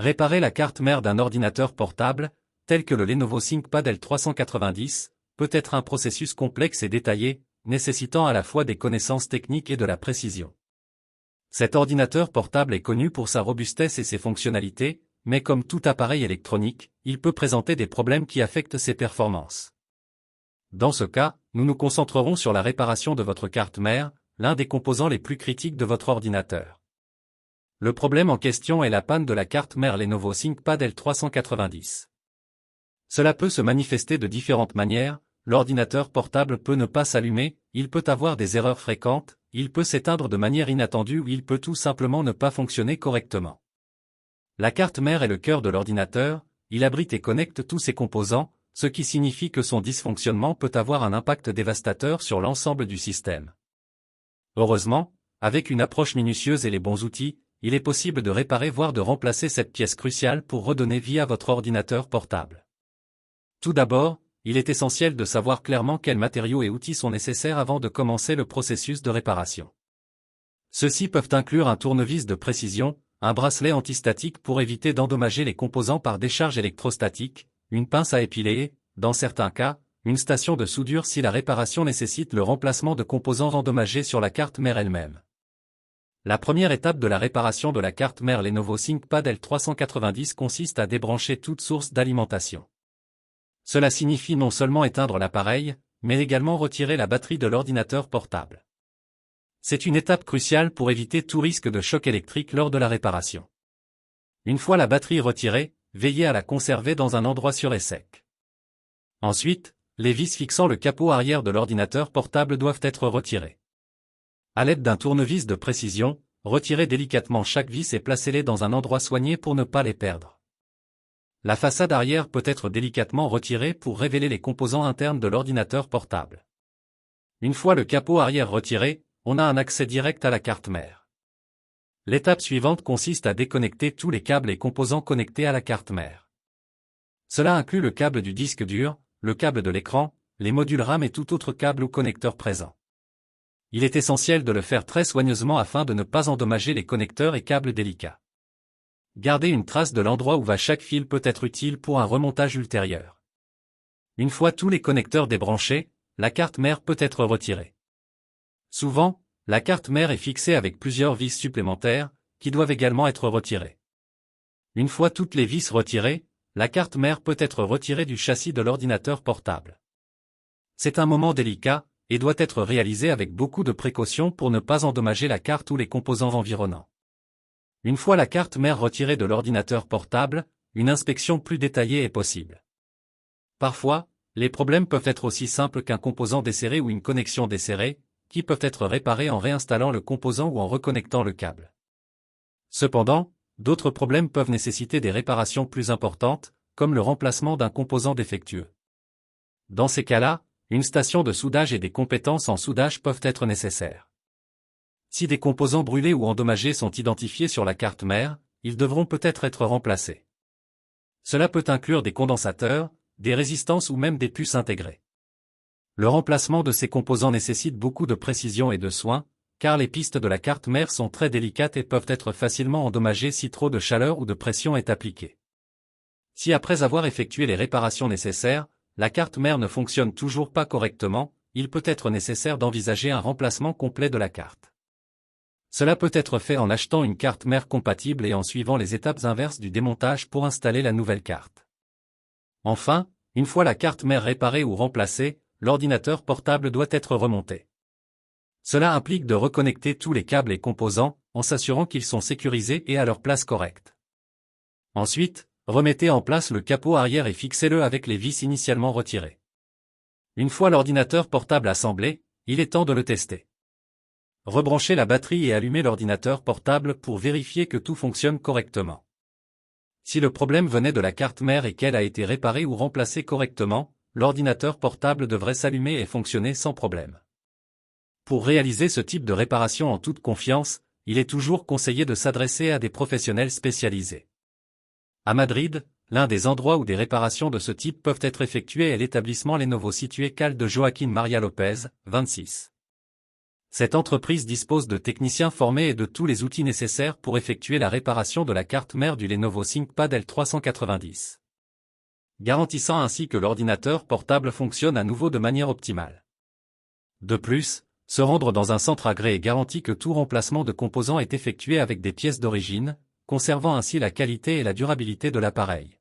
Réparer la carte mère d'un ordinateur portable, tel que le Lenovo ThinkPad L390, peut être un processus complexe et détaillé, nécessitant à la fois des connaissances techniques et de la précision. Cet ordinateur portable est connu pour sa robustesse et ses fonctionnalités, mais comme tout appareil électronique, il peut présenter des problèmes qui affectent ses performances. Dans ce cas, nous nous concentrerons sur la réparation de votre carte mère, l'un des composants les plus critiques de votre ordinateur. Le problème en question est la panne de la carte mère Lenovo ThinkPad L390. Cela peut se manifester de différentes manières, l'ordinateur portable peut ne pas s'allumer, il peut avoir des erreurs fréquentes, il peut s'éteindre de manière inattendue ou il peut tout simplement ne pas fonctionner correctement. La carte mère est le cœur de l'ordinateur, il abrite et connecte tous ses composants, ce qui signifie que son dysfonctionnement peut avoir un impact dévastateur sur l'ensemble du système. Heureusement, avec une approche minutieuse et les bons outils, il est possible de réparer voire de remplacer cette pièce cruciale pour redonner vie à votre ordinateur portable. Tout d'abord, il est essentiel de savoir clairement quels matériaux et outils sont nécessaires avant de commencer le processus de réparation. Ceux-ci peuvent inclure un tournevis de précision, un bracelet antistatique pour éviter d'endommager les composants par décharge électrostatique, une pince à épiler et, dans certains cas, une station de soudure si la réparation nécessite le remplacement de composants endommagés sur la carte mère elle-même. La première étape de la réparation de la carte mère Lenovo ThinkPad L390 consiste à débrancher toute source d'alimentation. Cela signifie non seulement éteindre l'appareil, mais également retirer la batterie de l'ordinateur portable. C'est une étape cruciale pour éviter tout risque de choc électrique lors de la réparation. Une fois la batterie retirée, veillez à la conserver dans un endroit sûr et sec. Ensuite, les vis fixant le capot arrière de l'ordinateur portable doivent être retirées. À l'aide d'un tournevis de précision, retirez délicatement chaque vis et placez-les dans un endroit soigné pour ne pas les perdre. La façade arrière peut être délicatement retirée pour révéler les composants internes de l'ordinateur portable. Une fois le capot arrière retiré, on a un accès direct à la carte mère. L'étape suivante consiste à déconnecter tous les câbles et composants connectés à la carte mère. Cela inclut le câble du disque dur, le câble de l'écran, les modules RAM et tout autre câble ou connecteur présent. Il est essentiel de le faire très soigneusement afin de ne pas endommager les connecteurs et câbles délicats. Garder une trace de l'endroit où va chaque fil peut être utile pour un remontage ultérieur. Une fois tous les connecteurs débranchés, la carte mère peut être retirée. Souvent, la carte mère est fixée avec plusieurs vis supplémentaires, qui doivent également être retirées. Une fois toutes les vis retirées, la carte mère peut être retirée du châssis de l'ordinateur portable. C'est un moment délicat, et doit être réalisé avec beaucoup de précautions pour ne pas endommager la carte ou les composants environnants. Une fois la carte mère retirée de l'ordinateur portable, une inspection plus détaillée est possible. Parfois, les problèmes peuvent être aussi simples qu'un composant desserré ou une connexion desserrée, qui peuvent être réparés en réinstallant le composant ou en reconnectant le câble. Cependant, d'autres problèmes peuvent nécessiter des réparations plus importantes, comme le remplacement d'un composant défectueux. Dans ces cas-là, une station de soudage et des compétences en soudage peuvent être nécessaires. Si des composants brûlés ou endommagés sont identifiés sur la carte mère, ils devront peut-être être remplacés. Cela peut inclure des condensateurs, des résistances ou même des puces intégrées. Le remplacement de ces composants nécessite beaucoup de précision et de soin, car les pistes de la carte mère sont très délicates et peuvent être facilement endommagées si trop de chaleur ou de pression est appliquée. Si après avoir effectué les réparations nécessaires, la carte mère ne fonctionne toujours pas correctement, il peut être nécessaire d'envisager un remplacement complet de la carte. Cela peut être fait en achetant une carte mère compatible et en suivant les étapes inverses du démontage pour installer la nouvelle carte. Enfin, une fois la carte mère réparée ou remplacée, l'ordinateur portable doit être remonté. Cela implique de reconnecter tous les câbles et composants, en s'assurant qu'ils sont sécurisés et à leur place correcte. Ensuite, remettez en place le capot arrière et fixez-le avec les vis initialement retirées. Une fois l'ordinateur portable assemblé, il est temps de le tester. Rebranchez la batterie et allumez l'ordinateur portable pour vérifier que tout fonctionne correctement. Si le problème venait de la carte mère et qu'elle a été réparée ou remplacée correctement, l'ordinateur portable devrait s'allumer et fonctionner sans problème. Pour réaliser ce type de réparation en toute confiance, il est toujours conseillé de s'adresser à des professionnels spécialisés. À Madrid, l'un des endroits où des réparations de ce type peuvent être effectuées est l'établissement Lenovo situé Calle de Joaquín María López, 26. Cette entreprise dispose de techniciens formés et de tous les outils nécessaires pour effectuer la réparation de la carte mère du Lenovo ThinkPad L390, garantissant ainsi que l'ordinateur portable fonctionne à nouveau de manière optimale. De plus, se rendre dans un centre agréé garantit que tout remplacement de composants est effectué avec des pièces d'origine, conservant ainsi la qualité et la durabilité de l'appareil.